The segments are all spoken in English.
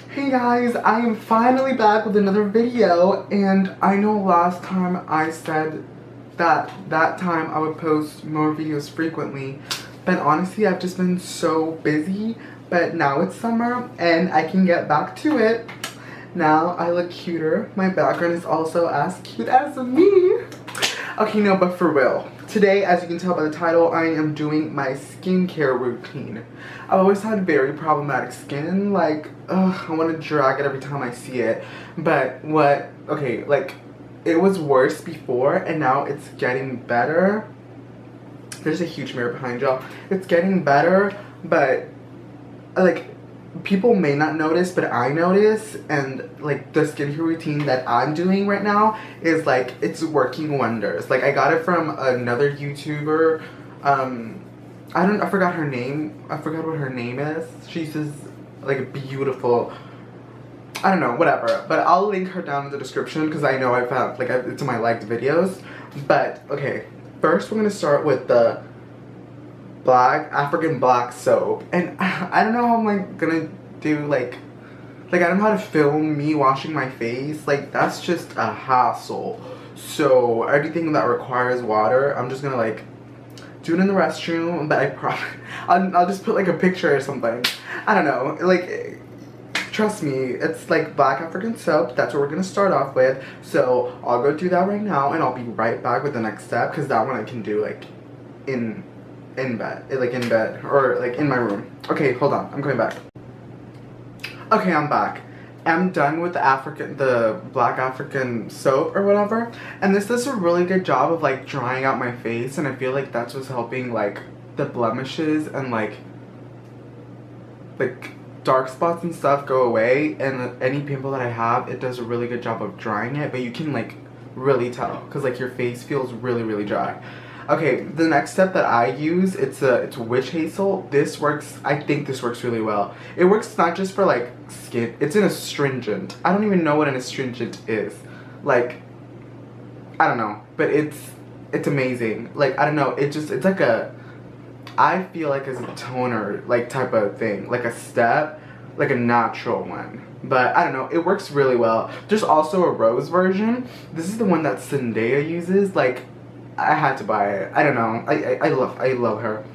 Hey guys, I am finally back with another video, and I know last time I said that time I would post more videos frequently, but honestly I've just been so busy. But now it's summer and I can get back to it. Now I look cuter. My background is also as cute as me. Okay, no, but for real. Today, as you can tell by the title, I am doing my skincare routine. I've always had very problematic skin. Like, ugh, I want to drag it every time I see it. But okay, like, it was worse before and now it's getting better. There's a huge mirror behind y'all. It's getting better, but, like, people may not notice, but I notice, and like the skincare routine that I'm doing right now is like, it's working wonders. Like, I got it from another YouTuber. I forgot her name. I forgot what her name is. She's this like beautiful, I don't know, whatever. But I'll link her down in the description because I know I found like it's in my liked videos. But okay, first we're gonna start with the African black soap, and I don't know how I'm like gonna do like I don't know how to film me washing my face. Like, that's just a hassle. So everything that requires water, I'm just gonna like do it in the restroom. But I'll just put like a picture or something. I don't know, like, trust me, it's like black African soap. That's what we're gonna start off with. So I'll go do that right now and I'll be right back with the next step, because that one I can do like in bed, or like in my room. Okay, hold on, I'm coming back. Okay, I'm back. I'm done with the black African soap or whatever, and this does a really good job of like drying out my face, and I feel like that's what's helping like the blemishes and like dark spots and stuff go away, and any pimple that I have, it does a really good job of drying it, but you can like really tell because like your face feels really dry. Okay, the next step that I use, it's witch hazel. This works, I think this works really well. It works not just for like skin, it's an astringent. I don't even know what an astringent is. Like, I don't know, but it's amazing. Like, I don't know, it's like I feel like it's a toner, like, type of thing. Like a step, like a natural one. But I don't know, it works really well. There's also a rose version. This is the one that Zendaya uses. Like, I had to buy it. I don't know. I love her.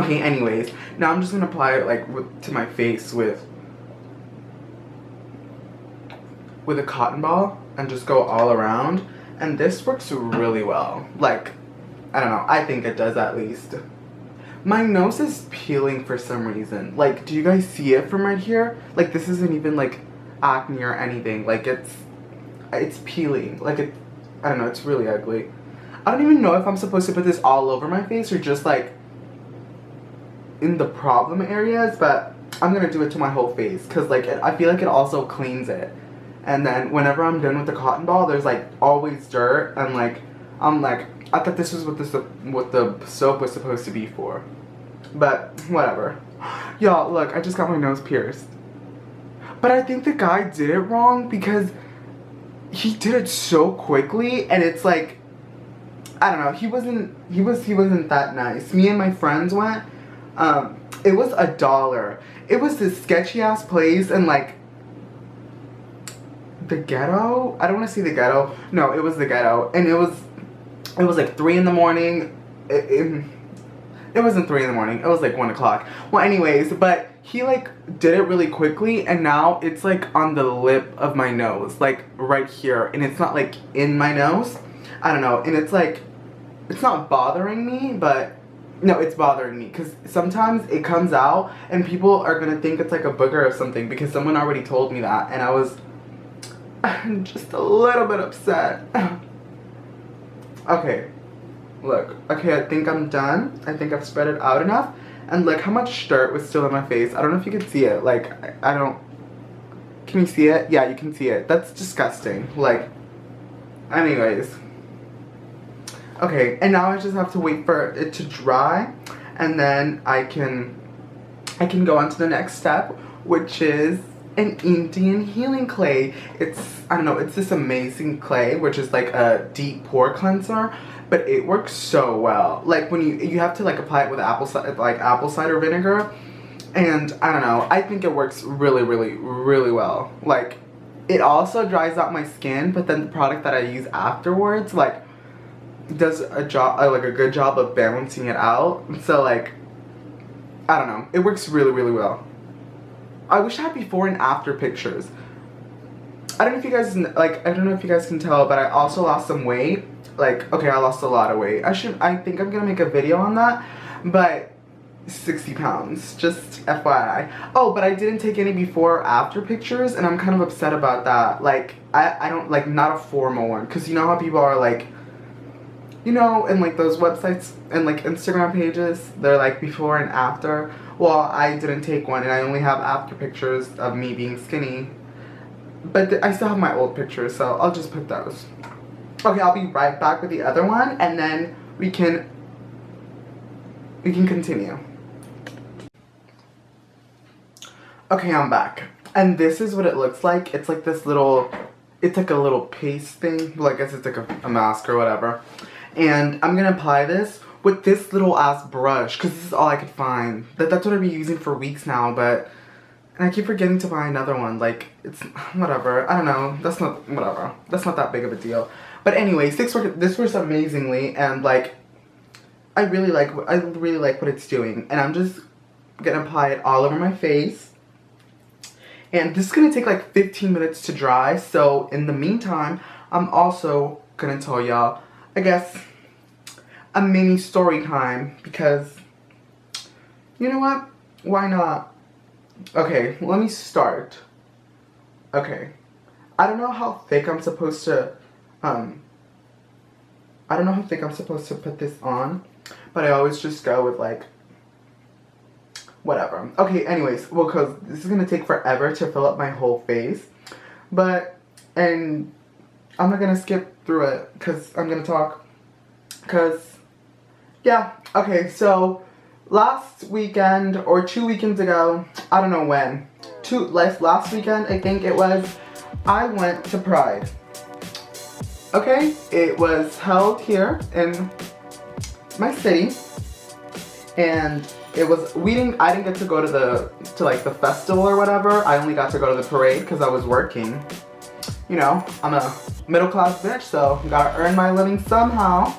Okay, anyways, now I'm just gonna apply it like to my face with a cotton ball and just go all around. And this works really well. Like, I don't know. I think it does, at least. My nose is peeling for some reason. Like, do you guys see it from right here? Like, this isn't even like acne or anything. Like, it's peeling. Like, I don't know. It's really ugly. I don't even know if I'm supposed to put this all over my face or just like in the problem areas, but I'm gonna do it to my whole face because like I feel like it also cleans it. And then whenever I'm done with the cotton ball, there's like always dirt, and like I'm like, I thought this was what the soap was supposed to be for, but whatever. Y'all, look, I just got my nose pierced, but I think the guy did it wrong because he did it so quickly, and it's like, I don't know, he wasn't that nice. Me and my friends went, it was $1. It was this sketchy ass place, and like, the ghetto? I don't want to say the ghetto. No, it was the ghetto, and it was like 3 in the morning. It wasn't 3 in the morning, it was like 1 o'clock. Well, anyways, but he like did it really quickly, and now it's like on the lip of my nose, like right here, and it's not like in my nose. I don't know, and it's like, it's not bothering me, but no, it's bothering me because sometimes it comes out and people are gonna think it's like a booger or something because someone already told me that, and I was just a little bit upset. Okay, look, okay, I think I'm done. I think I've spread it out enough, and look how much dirt was still on my face. I don't know if you can see it, like, I don't, can you see it? Yeah, you can see it. That's disgusting. Like, anyways. Okay, and now I just have to wait for it to dry, and then I can go on to the next step, which is an Indian healing clay. I don't know, it's this amazing clay, which is like a deep pore cleanser, but it works so well. Like, when you have to like apply it with apple cider vinegar, And I don't know, I think it works really, really, really well. Like, it also dries out my skin, but then the product that I use afterwards, like, does a job, like a good job of balancing it out. So like, I don't know, it works really, really well. I wish I had before and after pictures. I don't know if you guys, like, I don't know if you guys can tell, but I also lost some weight. Like, okay, I lost a lot of weight. I think I'm gonna make a video on that, but 60 pounds, just FYI. Oh, but I didn't take any before or after pictures, and I'm kind of upset about that. Like, I don't, like, not a formal one, because you know how people are, like, you know, in, like, those websites and, like, Instagram pages, they're, like, before and after. Well, I didn't take one, and I only have after pictures of me being skinny. But I still have my old pictures, so I'll just put those. Okay, I'll be right back with the other one, and then we can continue. Okay, I'm back. And this is what it looks like. It's like this little, it's like a little paste thing. Well, I guess it's like a mask or whatever. And I'm gonna apply this with this little ass brush, because this is all I could find. That's what I've been using for weeks now, but, and I keep forgetting to buy another one. Like, it's, whatever. I don't know. That's not, whatever. That's not that big of a deal. But anyways, this works amazingly, and like, I really like what it's doing. And I'm just gonna apply it all over my face. And this is gonna take like 15 minutes to dry. So in the meantime, I'm also gonna tell y'all, I guess, a mini story time, because, you know what? Why not? Okay, let me start. Okay, I don't know how thick I'm supposed to, put this on, but I always just go with like, whatever. Okay, anyways, well, because this is gonna take forever to fill up my whole face, but, and I'm not gonna skip through it, because I'm gonna talk, because, yeah, okay, so, last weekend, or 2 weekends ago, I don't know when, last weekend, I think it was, I went to Pride. Okay, it was held here in my city, and it was, I didn't get to go to like the festival or whatever. I only got to go to the parade because I was working. You know, I'm a middle class bitch, so gotta earn my living somehow.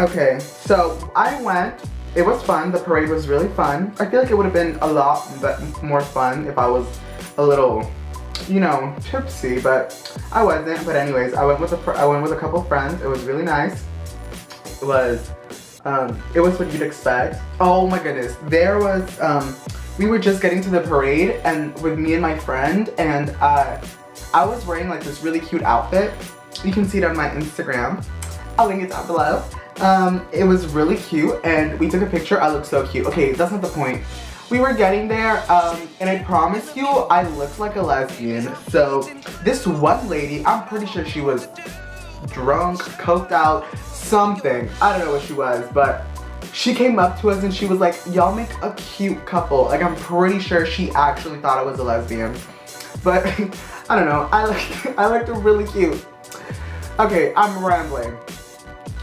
Okay, so I went. It was fun. The parade was really fun. I feel like it would have been a lot more fun if I was a little, you know, tipsy, but I wasn't. But anyways, I went with a couple friends. It was really nice. It was what you'd expect. Oh my goodness, there was we were just getting to the parade, and with me and my friend, and I was wearing like this really cute outfit. You can see it on my Instagram. I'll link it down below. It was really cute, and we took a picture. I looked so cute. Okay, that's not the point. We were getting there, and I promise you, I looked like a lesbian. So, this one lady, I'm pretty sure she was drunk, coked out, something. I don't know what she was, but she came up to us and she was like, y'all make a cute couple. Like, I'm pretty sure she actually thought I was a lesbian. But, I don't know, I looked really cute. Okay, I'm rambling.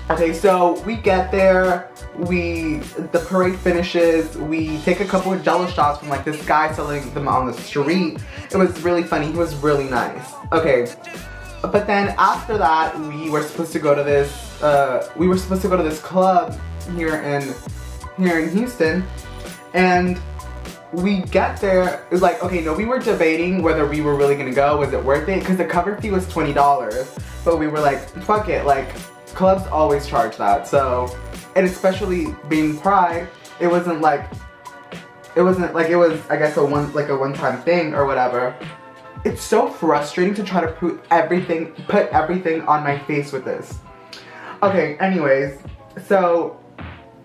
Okay, so we get there, the parade finishes, we take a couple of jello shots from like this guy selling them on the street. It was really funny, he was really nice. Okay, but then after that, we were supposed to go to this club here in Houston, and we get there, it was like, okay, no, we were debating whether we were really gonna go, was it worth it? Because the cover fee was $20, but we were like, fuck it, like, clubs always charge that, so, and especially being Pride, it was, I guess, a one-time thing or whatever. It's so frustrating to try to put everything on my face with this. Okay, anyways, so,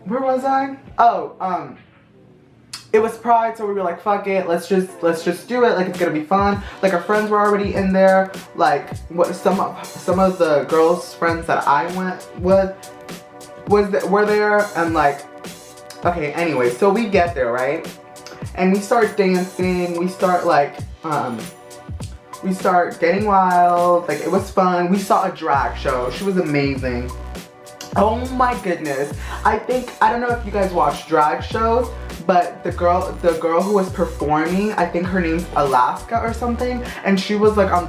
where was I? Oh, it was Pride, so we were like, fuck it, let's just do it, like, it's gonna be fun. Like, our friends were already in there, like, some of the girls' friends that I went with were there, and like, okay, anyway, so we get there, right? And we start dancing, we start getting wild, like, it was fun. We saw a drag show, she was amazing. Oh my goodness. I don't know if you guys watch drag shows, but the girl who was performing, I think her name's Alaska or something, and she was like on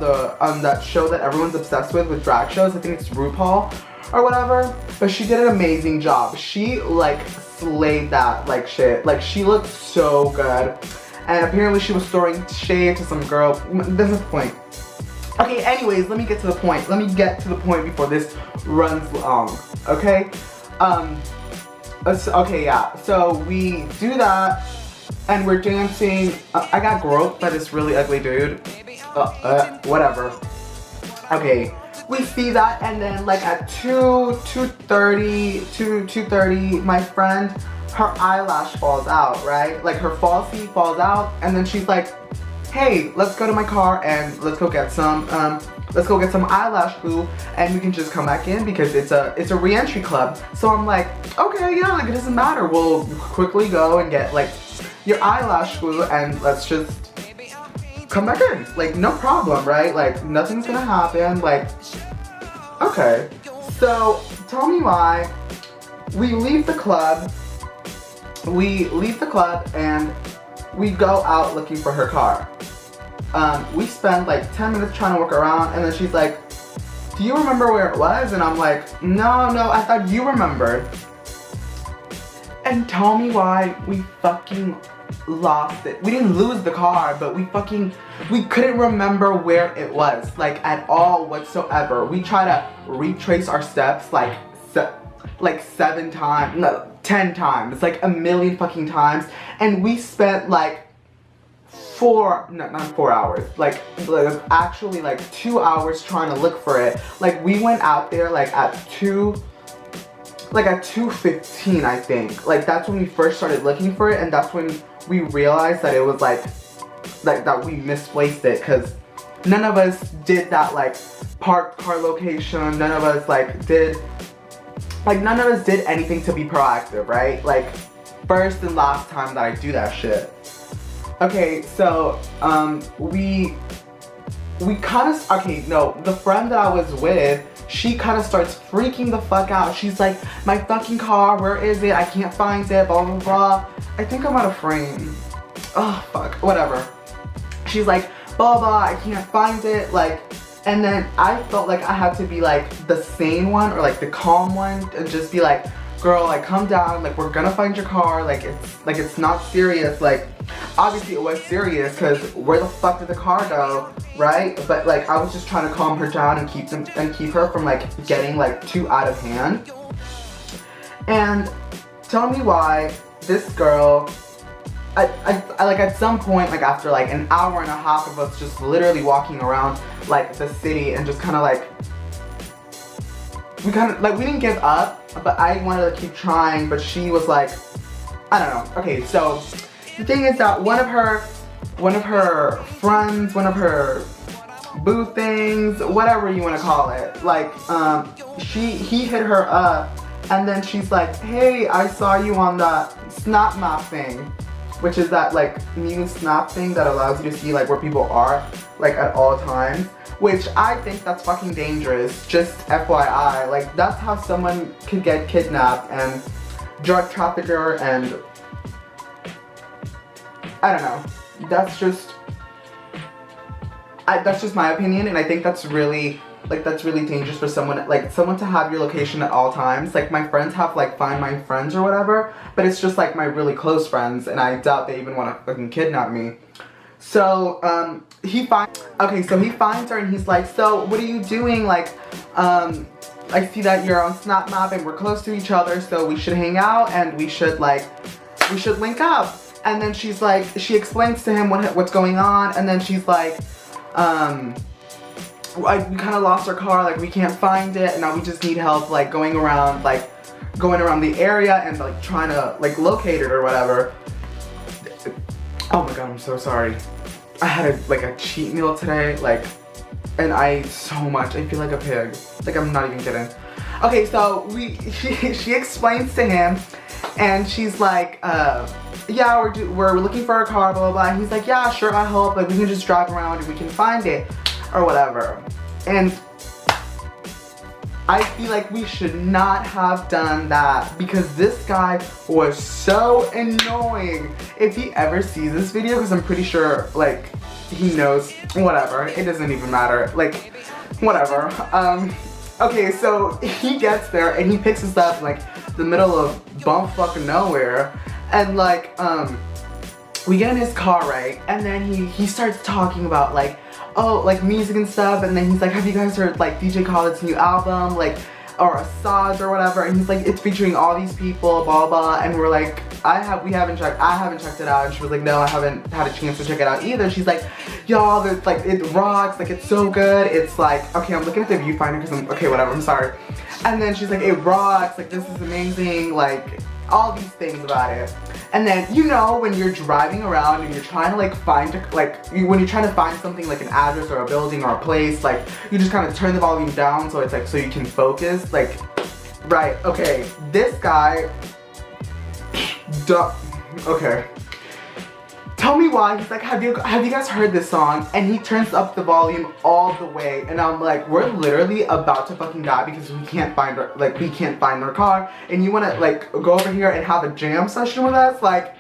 that show that everyone's obsessed with drag shows. I think it's RuPaul or whatever, but she did an amazing job. She like slayed that like shit. Like she looked so good, and apparently she was throwing shade to some girl. This is the point. Okay, anyways, let me get to the point. Let me get to the point before this runs long, okay? Okay, yeah, so we do that, and we're dancing. I got groped by this really ugly dude. Whatever. Okay, we see that, and then like at 2:30, my friend, her eyelash falls out, right? Like her falsie falls out, and then she's like, hey, let's go to my car and let's go get some eyelash glue, and we can just come back in because it's a re-entry club. So I'm like, okay, yeah, like it doesn't matter. We'll quickly go and get like your eyelash glue and let's just come back in. Like no problem, right? Like nothing's gonna happen. Like, okay. So tell me why. We leave the club and we go out looking for her car. We spend like 10 minutes trying to walk around, and then she's like, do you remember where it was? And I'm like, no, I thought you remembered. And tell me why we fucking lost it. We didn't lose the car, but we couldn't remember where it was, like at all whatsoever. We try to retrace our steps like 7 times, no, 10 times, like a million fucking times, and we spent like not 4 hours, like actually like 2 hours trying to look for it. Like we went out there like at 2:15, I think. Like that's when we first started looking for it, and that's when we realized that it was like that we misplaced it, because none of us did that like parked car location. None of us did anything to be proactive, right? Like first and last time that I do that shit. Okay, so we kind of, okay, no, the friend that I was with, she kind of starts freaking the fuck out. She's like, my fucking car, where is it? I can't find it, blah, blah, blah. I think I'm out of frame. Oh, fuck, whatever. She's like, blah, blah, I can't find it, like, and then I felt like I had to be like the sane one or like the calm one and just be like, girl, like calm down, like we're gonna find your car, like it's not serious. Like obviously it was serious, because where the fuck did the car go, right? But like I was just trying to calm her down and keep her from like getting like too out of hand. And tell me why this girl, I like at some point, like after like an hour and a half of us just literally walking around like the city and just kind of like, we didn't give up, but I wanted to keep trying, but she was like, I don't know. Okay, so the thing is that one of her friends, one of her boo things, whatever you want to call it, like he hit her up, and then she's like, hey, I saw you on that Snap Map thing, which is that like new Snap thing that allows you to see like where people are like at all times. Which I think that's fucking dangerous, just FYI. Like that's how someone could get kidnapped and drug trafficker, and I don't know. That's just my opinion, and I think that's really dangerous for someone to have your location at all times. Like my friends have like Find My Friends or whatever, but it's just like my really close friends, and I doubt they even want to fucking kidnap me. So he finds her and he's like, so what are you doing? Like I see that you're on Snap Map and we're close to each other, so we should hang out and we should link up. And then she's like, she explains to him what's going on, and then she's like, we kind of lost our car, like we can't find it, and now we just need help like going around the area and like trying to like locate it or whatever. Oh my god, I'm so sorry. I had a cheat meal today, like, and I ate so much. I feel like a pig. Like, I'm not even kidding. Okay, so she explains to him, and she's like, yeah, we're looking for a car, blah, blah, blah. And he's like, yeah, sure, I'll help. Like, we can just drive around and we can find it, or whatever. And I feel like we should not have done that because this guy was so annoying. If he ever sees this video, because I'm pretty sure like he knows, whatever, it doesn't even matter, like whatever. Okay, so he gets there and he picks us up in like the middle of bumfucking nowhere, and like we get in his car, right? And then he starts talking about like, oh, like music and stuff, and then he's like, have you guys heard like DJ Khaled's new album, like, or Cider or whatever? And he's like, it's featuring all these people, blah blah. And we're like, I haven't checked it out. And she was like, no, I haven't had a chance to check it out either. She's like, y'all, like it rocks, like it's so good. It's like, okay, I'm looking at the viewfinder because I'm okay, whatever, I'm sorry. And then she's like, it rocks, like this is amazing, like all these things about it. And then, you know, when you're driving around and you're trying to like find, when you're trying to find something like an address or a building or a place, like you just kind of turn the volume down so it's like, so you can focus, like, right, okay, this guy, okay. Tell me why. He's like, have you guys heard this song? And he turns up the volume all the way, and I'm like, we're literally about to fucking die because we can't find our car, and you wanna like go over here and have a jam session with us? Like,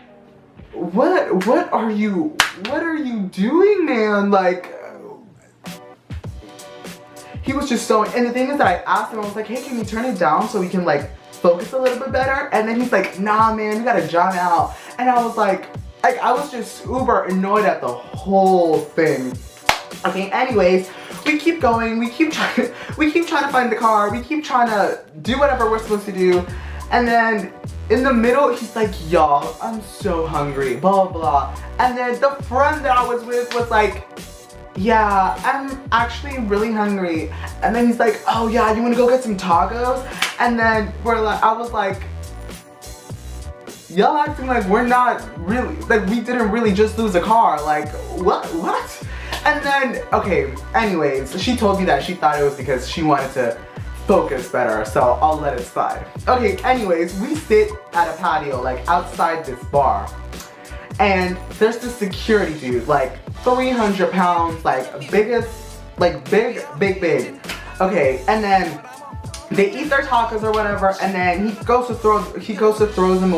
what are you doing, man? Like, he was just so, and the thing is that I asked him, I was like, hey, can you turn it down so we can like focus a little bit better? And then he's like, nah, man, you gotta jam out. And I was like, I was just uber annoyed at the whole thing. Okay, anyways, we keep going, we keep trying to find the car, we keep trying to do whatever we're supposed to do, and then in the middle, he's like, y'all, I'm so hungry, blah, blah. And then the friend that I was with was like, yeah, I'm actually really hungry. And then he's like, oh yeah, you wanna go get some tacos? And then I was like, y'all acting like we're not really, like we didn't really just lose a car, like what? And then, okay, anyways, she told me that she thought it was because she wanted to focus better, so I'll let it slide. Okay, anyways, we sit at a patio, like outside this bar, and there's this security dude, like 300 pounds, like biggest, like big. Okay, and then they eat their tacos or whatever, and then he goes to throw them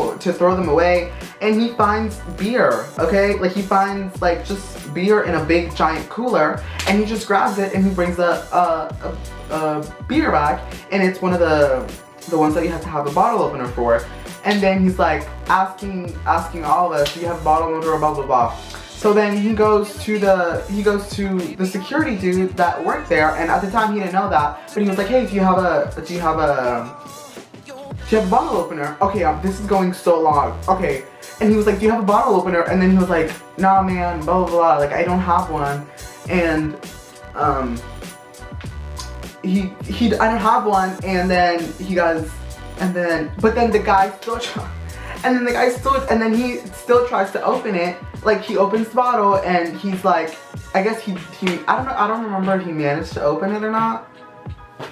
away, and he finds beer, okay? Like he finds like just beer in a big giant cooler, and he just grabs it and he brings a beer back, and it's one of the ones that you have to have a bottle opener for. And then he's like asking all of us, do you have a bottle opener or blah blah blah. So then he goes to the security dude that worked there, and at the time he didn't know that, but he was like, hey, do you have a bottle opener? Okay, this is going so long. Okay, and he was like, do you have a bottle opener? And then he was like, nah, man, blah blah blah, like I don't have one. And I don't have one. And then but then the guy still and then he still tries to open it. Like he opens the bottle and he's like, I guess I don't remember if he managed to open it or not.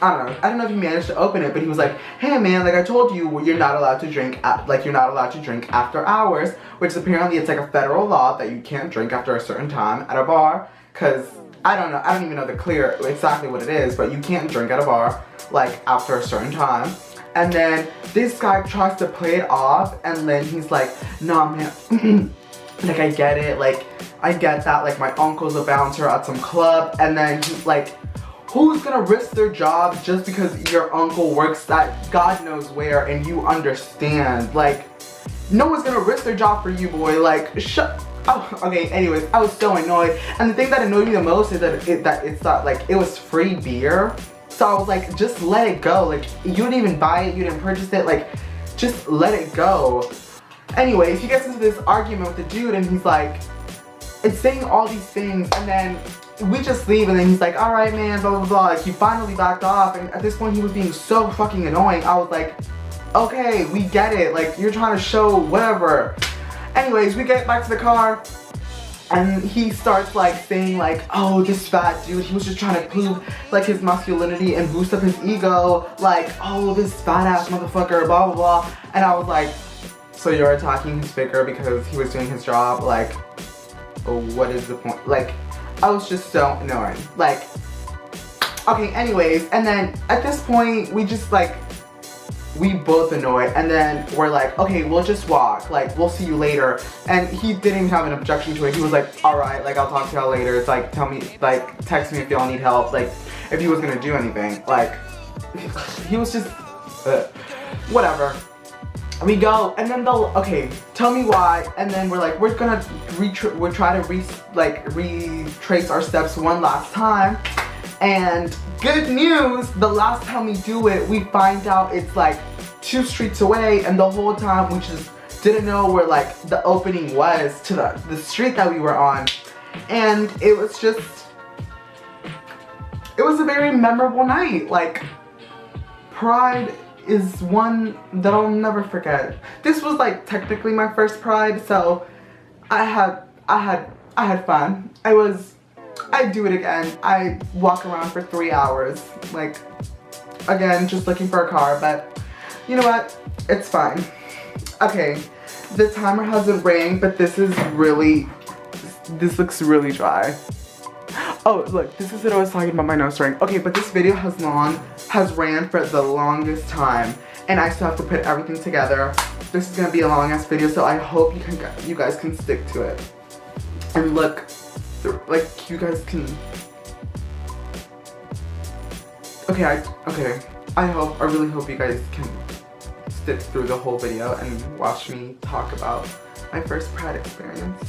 I don't know if he managed to open it, but he was like, hey man, like I told you, you're not allowed to drink after hours, which apparently it's like a federal law that you can't drink after a certain time at a bar, cause I don't even know exactly what it is, but you can't drink at a bar like after a certain time. And then this guy tries to play it off, and then he's like, nah man, like I get it, like I get that, like my uncle's a bouncer at some club. And then he's like, who's gonna risk their job just because your uncle works at God knows where and you understand? Like, no one's gonna risk their job for you, boy, like shut. Oh, okay, anyways, I was so annoyed. And the thing that annoyed me the most is that it was free beer. So I was like, just let it go. Like, you didn't even buy it, you didn't purchase it, like, just let it go. Anyways, he gets into this argument with the dude, and he's like, it's saying all these things, and then we just leave, and then he's like, all right, man, blah, blah, blah. Like, he finally backed off, and at this point, he was being so fucking annoying. I was like, okay, we get it. Like, you're trying to show whatever. Anyways, we get back to the car, and he starts like saying like, oh, this fat dude, he was just trying to prove like his masculinity and boost up his ego, like, oh, this fat ass motherfucker, blah blah blah. And I was like, so you're attacking his figure because he was doing his job? Like, what is the point? Like, I was just so annoyed. Like, Okay, anyways, and then at this point, we just like, we both annoyed, and then we're like, okay, we'll just walk, like, we'll see you later. And he didn't even have an objection to it. He was like, alright, like, I'll talk to y'all later. It's like, tell me, like, text me if y'all need help, like, if he was gonna do anything. Like, he was just, whatever. We go, and then they'll, okay, tell me why, and then we're like, we're gonna try to retrace our steps one last time. And good news, the last time we do it, we find out it's like 2 streets away, and the whole time we just didn't know where like the opening was to the street that we were on. And it was just, it was a very memorable night. Like, Pride is one that I'll never forget. This was like technically my first Pride, so I had fun. I'd do it again. I walk around for 3 hours, like, again, just looking for a car, but you know what? It's fine. Okay, the timer hasn't rang, but this looks really dry. Oh, look, this is what I was talking about, my nose ring. Okay, but this video has ran for the longest time, and I still have to put everything together. This is gonna be a long ass video, so I hope you guys can stick to it. And look, like, you guys can. Okay, I really hope you guys can stick through the whole video and watch me talk about my first Pride experience.